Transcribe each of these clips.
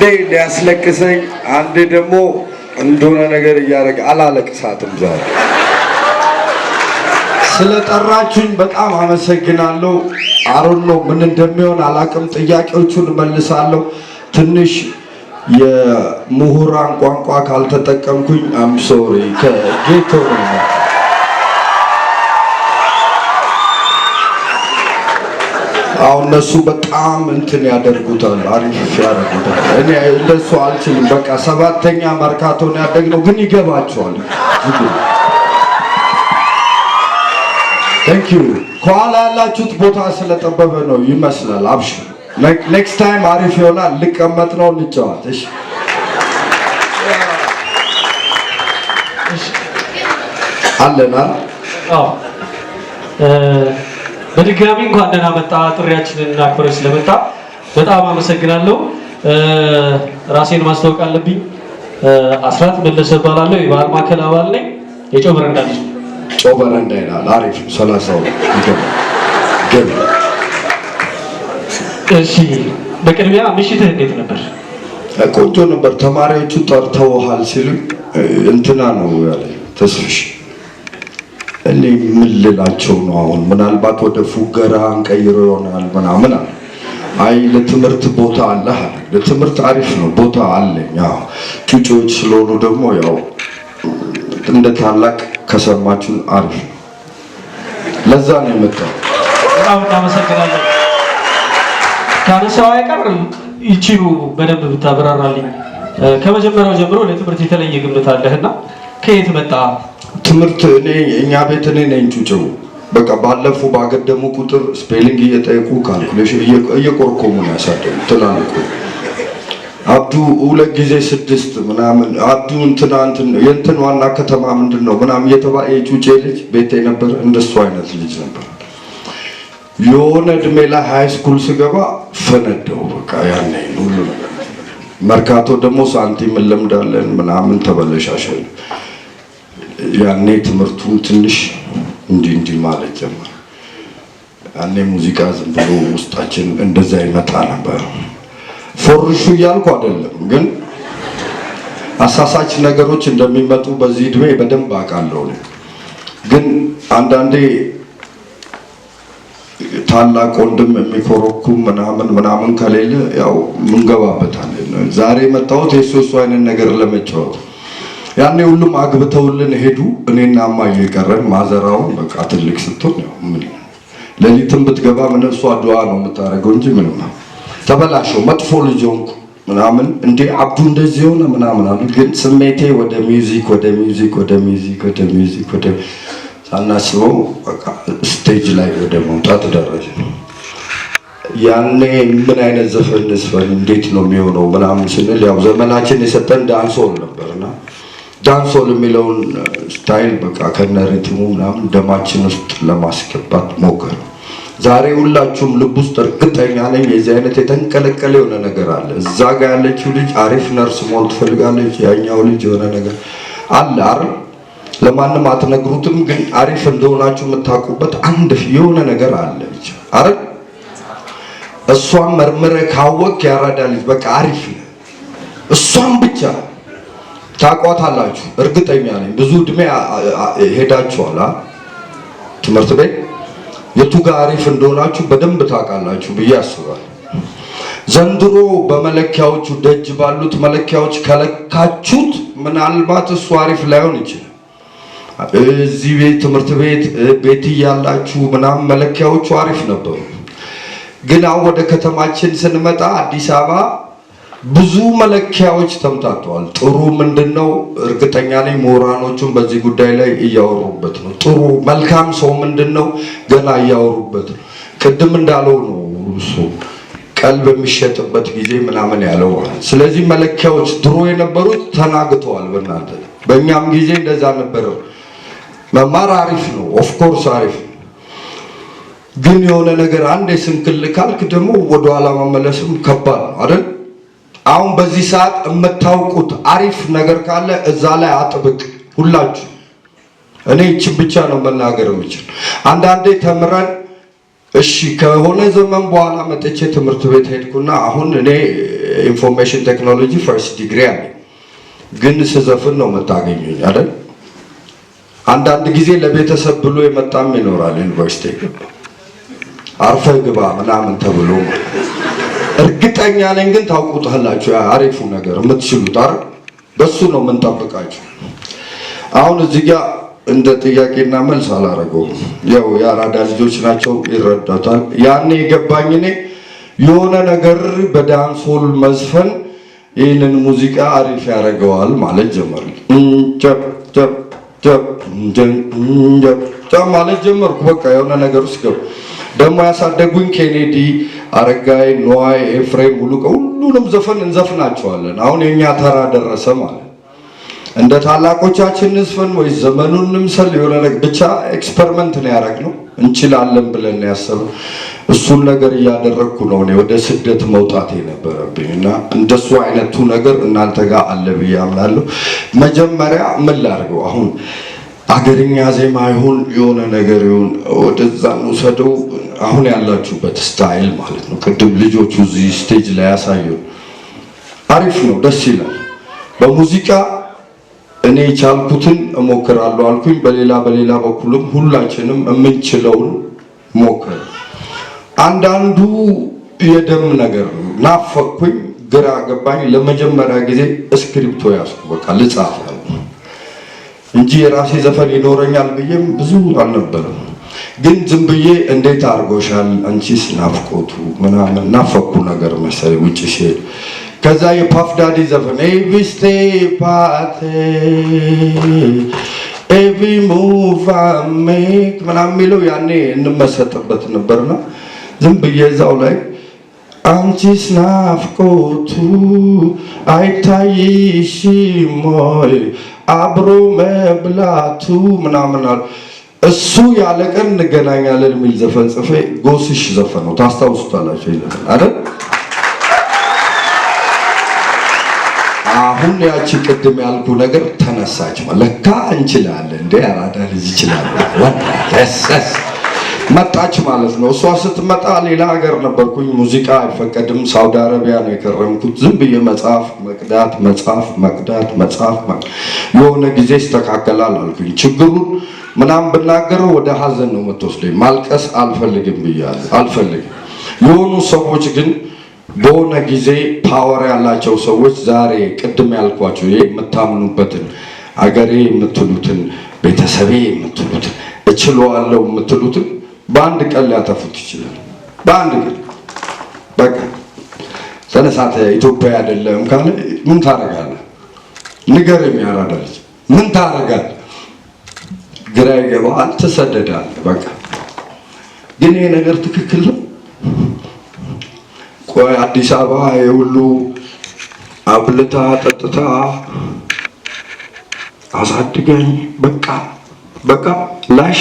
አንዴ ሊያስለቅሰኝ አንዴ ደግሞ እንደሆነ ነገር እያደረገ አላለቅሳትም ዛሬ ስለጠራችሁኝ በጣም አመሰግናለሁ አሮን ነው ምን እንደሚሆን አላቅም ጥያቄዎቹን መልሳለሁ ትንሽ የምሁራን ቋንቋ ካልተጠቀምኩኝ አም ሶሪ ከጌቶ ነው አሁን እነሱ በጣም እንትን ያደርጉታል አሪፍ ያደርጉታል እኔ እንደሱ አልችልም በቃ ሰባተኛ መርካቶን ያደግነው ግን ይገባቸዋል Thank you ኳላ ያላችሁት ቦታ ስለጠበበ ነው ይመስላል አብሽ next time አሪፍ ይሆናል ልቀመጥ ነው ልጫወት እሺ አለና አዎ በድጋሚ እንኳን ደህና መጣ ጥሪያችንን አክብረሽ ስለመጣ በጣም አመሰግናለሁ ራሴን ማስተዋወቅ አለብኝ አስራት መለሰ እባላለሁ የባህል ማዕከል አባል ነኝ የጨው በረንዳ ልጅ ጨው በረንዳ ይላል አሪፍ 30 ይገባ እሺ በቅድሚያ ምሽትህ እንዴት ነበር ቆንጆ ነበር ተማሪዎቹ ጠርተውሃል ሲሉ እንትና ነው ያለ ተስፍሽ እኔ ምን ልላቸው ነው አሁን ምናልባት ወደ ፉገራ እንቀይረው ይሆናል ምናምን አይ ለትምህርት ቦታ አለ ለትምህርት አሪፍ ነው ቦታ አለኝ አዎ ጩጮች ስለሆኑ ደግሞ ያው እንደ ታላቅ ከሰማችሁ አሪፍ ለዛ ነው የመጣው በጣም እናመሰግናለን ካነሳው አይቀር ይቺው በደንብ ብታብራራልኝ ከመጀመሪያው ጀምሮ ለትምህርት የተለየ ግምት አለህና ከየት መጣ ትምህርት እኛ ቤት ነኝ ጩጮው በቃ ባለፉ ባገደሙ ቁጥር ስፔሊንግ እየጠየቁ ካልኩሌሽን እየቆርኮሙ ነው ያሳደጉ ትላልቁ አብዱ ሁለት ጊዜ 6 ምናምን አብዱ እንትና የእንትን ዋና ከተማ ምንድነው ምናምን የተባለ የጩጬ ልጅ ቤቴ ነበር እንደሱ አይነት ልጅ ነበር የሆነ እድሜ ላይ ሃይ ስኩል ስገባ ፈነደው በቃ ያኔ ሁሉ ነገር መርካቶ ደግሞ ሳንቲም ለምዳለን ምናምን ተበለሻሸል ያኔ ትምህርቱን ትንሽ እንጂ ማለት ጀመረ ያኔ ሙዚቃ ዝም ብሎ ውስጣችን እንደዛ ይመጣ ነበር ፎርሹ ያልኩ አይደለም ግን አሳሳች ነገሮች እንደሚመጡ በዚህ እድሜ በደንብ አውቃለሁ ግን አንዳንዴ ታላቅ ወንድም የሚኮረኩም ምናምን ከሌለ ያው ምንገባበታለን ዛሬ መጣሁት የሶስቱ አይነት ነገር ለመጫወት ያኔ ሁሉም አግብተውልን ሄዱ እኔና ማየ ቀረን ማዘራው በቃ ትልቅ ስትሆን ያው ምን ለሊትም ብትገባ ምን እሷ ዱዓ ነው የምታረገው እንጂ ምንም ተበላሽው መጥፎ ልጅ ሆንኩ ምናምን እንዴ አብዱ እንደዚህ ሆነ ምናምን አሉ ግን ስሜቴ ወደ ሚውዚክ ሳናስበው በቃ ስቴጅ ላይ ወደ መውጣት ደረሰ ያኔ ምን አይነት ዘፈንስ እንዴት ነው የሚሆነው ምናምን ስንል ያው ዘመናችን የሰጠን ዳንሶል ነበርና ዳንሶል የሚለውን ስታይል በቃ ከነሪትሙ ምናምን ደማችን ውስጥ ለማስገባት ሞከረ ዛሬ ሁላችሁም ልብ ውስጥ እርግጠኛ ነኝ የዚህ አይነት የተንቀለቀለ የሆነ ነገር አለ እዛ ጋር ያለችው ልጅ አሪፍ ነርስ መሆን ትፈልጋለች ያኛው ልጅ የሆነ ነገር አለ አይደል ለማንም አትነግሩትም ግን አሪፍ እንደሆናችሁ የምታውቁበት አንድ የሆነ ነገር አለ ብቻ አይደል እሷን መርመረ ካወቅ ያራዳ ልጅ በቃ አሪፍ እሷን ብቻ ታቋታላችሁ እርግጠኛ ነኝ ብዙ እድሜ ሄዳችኋል ትምህርት ቤት የቱ ጋር አሪፍ እንደሆናችሁ በደንብ ታውቃላችሁ ብዬ አስባለሁ ዘንድሮ በመለኪያዎቹ ደጅ ባሉት መለኪያዎች ከለካችሁት ምናልባት እሱ አሪፍ ላይሆን ይችላል እዚህ ቤት ትምህርት ቤት ያላችሁ ምናምን መለኪያዎቹ አሪፍ ነበሩ ግን አሁን ወደ ከተማችን ስንመጣ አዲስ አበባ ብዙ መለኪያዎች ተምታተዋል ጥሩ ምንድነው እርግጠኛ ነኝ ምሁራኖቹም በዚህ ጉዳይ ላይ እያወሩበት ነው ጥሩ መልካም ሰው ምንድነው ገና እያወሩበት ነው ቅድም እንዳለው ነው እሱ ቀልብ የሚሸጥበት ጊዜ ምናምን ያለው ስለዚህ መለኪያዎች ድሮ የነበሩት ተናግተዋል በእናንተ በእኛም ጊዜ እንደዛ ነበር መማር አሪፍ ነው ኦፍ ኮርስ አሪፍ ግን የሆነ ነገር አንዴ ስንክል ካልክ ደግሞ ወደ ኋላ መመለስም ከባድ ነው አይደል አሁን በዚህ ሰዓት የምታውቁት አሪፍ ነገር ካለ እዛ ላይ አጥብቅ ሁላችሁ እኔ እቺ ብቻ ነው መናገር የምችል አንዳንዴ ተምረን እሺ ከሆነ ዘመን በኋላ መጥቼ ትምህርት ቤት ሄድኩና አሁን እኔ ኢንፎርሜሽን ቴክኖሎጂ ፈርስት ዲግሪ አለ። ግን ስዘፍን ነው የምታገኙኝ አይደል? አንዳንድ ጊዜ ለቤተሰብ ብሎ የመጣም ይኖራል። ዩኒቨርሲቲ አርፈ ግባ ምናምን ተብሎ እርግጠኛ ነኝ ግን ታውቁታላችሁ። አሪፉ ነገር የምትችሉት አይደል? በሱ ነው የምንጠብቃችሁ። አሁን እዚህ ጋር እንደ ጥያቄና መልስ አላረገውም። ያው የአራዳ ልጆች ናቸው ይረዳታል። ያኔ የገባኝ እኔ የሆነ ነገር በዳንሶል መዝፈን ይህንን ሙዚቃ አሪፍ ያደርገዋል ማለት ጀመርኩ። ማለት ጀመርኩ። በቃ የሆነ ነገር ውስጥ ገቡ። ደግሞ ያሳደጉኝ ኬኔዲ፣ አረጋይ፣ ኖዋይ፣ ኤፍሬም፣ ሙሉቀ ሁሉንም ዘፈን እንዘፍናቸዋለን። አሁን የኛ ተራ ደረሰ ማለት እንደ ታላቆቻችን እንዝፈን ወይ ዘመኑን እንምሰል የሆነ ነገር ብቻ ኤክስፐሪመንት ነው ያደረግነው። እንችላለን ብለን ያሰብነው እሱን ነገር እያደረግኩ ነው እኔ ወደ ስደት መውጣት የነበረብኝ እና እንደሱ አይነቱ ነገር እናንተ ጋር አለ ብዬ አምናለሁ። መጀመሪያ ምን ላድርገው አሁን አገርኛ ዜማ ይሁን የሆነ ነገር ይሁን ወደዛ እንውሰደው። አሁን ያላችሁበት ስታይል ማለት ነው። ቅድም ልጆቹ እዚህ ስቴጅ ላይ ያሳዩን አሪፍ ነው፣ ደስ ይላል። በሙዚቃ እኔ ቻልኩትን እሞክራለሁ አልኩኝ። በሌላ በኩልም ሁላችንም የምንችለውን ሞክር። አንዳንዱ የደም ነገር ናፈቅኩኝ፣ ግራ ገባኝ። ለመጀመሪያ ጊዜ እስክሪፕቶ ያዝኩ። በቃ ልጻፍ እንጂ የራሴ ዘፈን ይኖረኛል ብዬም ብዙ አልነበረም። ግን ዝም ብዬ እንዴት አድርጎሻል አንቺስ ናፍቆቱ ምናምን ናፈኩ ነገር መሰለኝ ውጭ ሲሄድ። ከዛ የፓፍ ዳዲ ዘፈን ኤቪስቴ ፓቴ ኤቪ ሙቭ ሜክ ምናምን የሚለው ያኔ እንመሰጥበት ነበርና ዝም ብዬ እዛው ላይ አንቺስ ናፍቆቱ አይታይሽም ወይ አብሮ መብላቱ ምናምን አሉ። እሱ ያለ ቀን እንገናኛለን የሚል ዘፈን ጽፌ ጎስሽ ዘፈነው። ታስታውሱታላችሁ ይዘፈን አይደል? አሁን ያቺ ቅድም ያልኩ ነገር ተነሳች። ለካ እንችላለን እንዴ አራዳ ልጅ ይችላል መጣች ማለት ነው። እሷ ስትመጣ ሌላ ሀገር ነበርኩኝ። ሙዚቃ አይፈቀድም። ሳውዲ አረቢያ ነው የከረምኩት። ዝም ብዬ መጽሐፍ መቅዳት የሆነ ጊዜ ይስተካከላል አልኩኝ። ችግሩን ምናምን ብናገረው ወደ ሀዘን ነው የምትወስደኝ። ማልቀስ አልፈልግም ብያለሁ። አልፈልግም። የሆኑ ሰዎች ግን በሆነ ጊዜ ፓወር ያላቸው ሰዎች ዛሬ ቅድም ያልኳቸው ይሄ የምታምኑበትን አገሬ የምትሉትን ቤተሰቤ የምትሉትን እችለዋለሁ የምትሉትን በአንድ ቀን ሊያጠፉት ይችላል። በአንድ ቀን በቃ ተነሳተ ኢትዮጵያ አይደለም ካለ ምን ታረጋለህ? ንገረኝ ያራዳ ልጅ ምን ታረጋለህ? ግራ ይገባሃል፣ ትሰደዳለህ። በቃ ግን ይሄ ነገር ትክክል ነው። ቆይ አዲስ አበባ የሁሉ አብልታ ጠጥታ አሳድገኝ በቃ ላሽ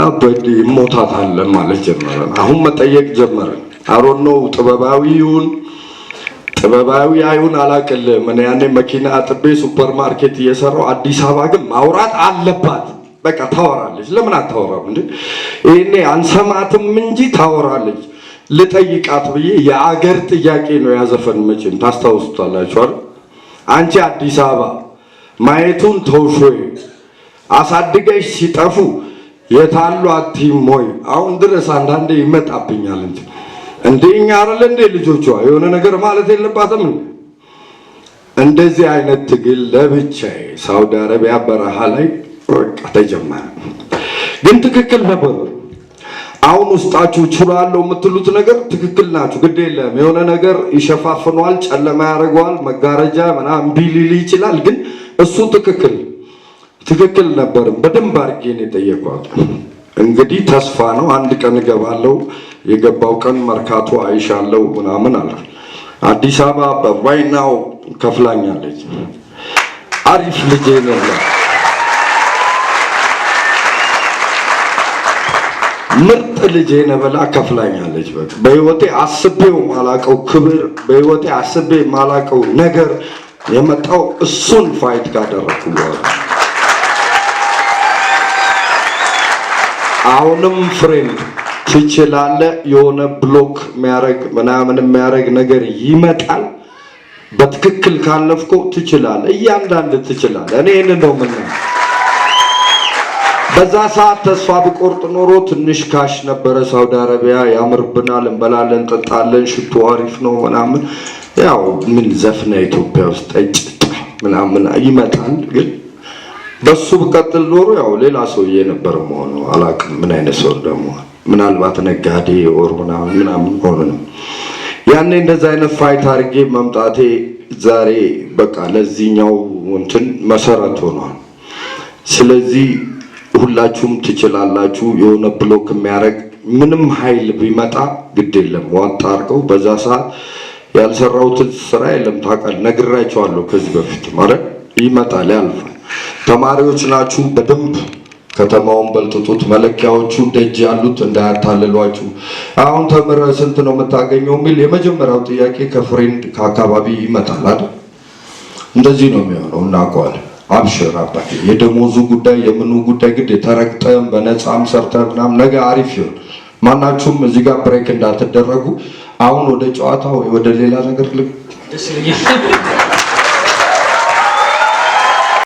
አበዲ ሞታት አለ ማለት ጀመረን። አሁን መጠየቅ ጀመረን። አሮኖ ጥበባዊ አይሁን አላቅልም። እኔ ያኔ መኪና አጥቤ ሱፐርማርኬት እየሰራው አዲስ አበባ ግን ማውራት አለባት። በቃ ታወራለች። ለምን አታወራም እንዴ? ይሄኔ አንሰማትም እንጂ ታወራለች። ልጠይቃት ብዬ የአገር ጥያቄ ነው ያዘፈን። መቼም ታስታውሱታላችሁ አይደል? አንቺ አዲስ አበባ ማየቱን ተውሾይ አሳድገሽ ሲጠፉ የታሉ አትይም ወይ? አሁን ድረስ አንዳንዴ ይመጣብኛል እንጂ እንደኛ አይደል እንደ ልጆቿ የሆነ ነገር ማለት የለባትም። እንደዚህ አይነት ትግል ለብቻዬ ሳውዲ አረቢያ በረሃ ላይ ተጀመረ። ግን ትክክል ነበር። አሁን ውስጣችሁ ችሏለሁ የምትሉት ነገር ትክክል ናችሁ። ግድ የለም የሆነ ነገር ይሸፋፍነዋል፣ ጨለማ ያደርገዋል፣ መጋረጃ ምናምን ቢሊል ይችላል። ግን እሱ ትክክል ነበር። በደንብ አድርጌ ነው የጠየኳት። እንግዲህ ተስፋ ነው። አንድ ቀን እገባለሁ። የገባው ቀን መርካቶ አይሻለሁ ምናምን አለ። አዲስ አበባ በዋይናው ከፍላኛለች። አሪፍ ልጄ ነው። ምርጥ ልጄ ነው ብላ ከፍላኛለች። በህይወቴ አስቤው ማላቀው ክብር፣ በህይወቴ አስቤ ማላቀው ነገር የመጣው እሱን ፋይት ካደረኩ በኋላ አሁንም ፍሬንድ ትችላለህ። የሆነ ብሎክ የሚያረግ ምናምን የሚያረግ ነገር ይመጣል። በትክክል ካለፍከው ትችላለህ። እያንዳንዱ ትችላለህ። እኔ ይሄን ነው ምን በዛ ሰዓት ተስፋ ብቆርጥ ኖሮ ትንሽ ካሽ ነበረ። ሳውዲ አረቢያ ያምርብናል፣ እንበላለን፣ እንጠጣለን፣ ሽቶ አሪፍ ነው ምናምን። ያው ምን ዘፍነ ኢትዮጵያ ውስጥ ጠጭ ምናምን ይመጣል። ግን በሱ ብቀጥል ኖሮ ያው ሌላ ሰውዬ ነበር መሆኑ። አላውቅም ምን አይነት ሰው ደግሞ ምናልባት ነጋዴ ወር ምናምን ሆኖ ነው። ያኔ እንደዛ አይነት ፋይት አድርጌ መምጣቴ ዛሬ በቃ ለዚህኛው እንትን መሰረት ሆኗል። ስለዚህ ሁላችሁም ትችላላችሁ። የሆነ ብሎክ የሚያረግ ምንም ኃይል ቢመጣ ግድ የለም ዋጣ አድርገው። በዛ ሰዓት ያልሰራሁት ስራ የለም ታውቃለህ፣ ነግራቸዋለሁ ከዚህ በፊት ማለት ይመጣል ያልፋል። ተማሪዎች ናችሁ፣ በደንብ ከተማውን በልጥጡት። መለኪያዎቹ ደጅ ያሉት እንዳያታልሏችሁ። አሁን ተምረህ ስንት ነው የምታገኘው የሚል የመጀመሪያው ጥያቄ ከፍሬንድ ከአካባቢ ይመጣል አይደል? እንደዚህ ነው የሚሆነው። እናውቀዋለን። አብሽር አባቴ፣ የደሞዙ ጉዳይ የምኑ ጉዳይ ግድ ተረግጠም በነፃም ሰርተህ ምናምን ነገ አሪፍ ይሆን። ማናችሁም እዚህ ጋር ብሬክ እንዳትደረጉ። አሁን ወደ ጨዋታ ወይ ወደ ሌላ ነገር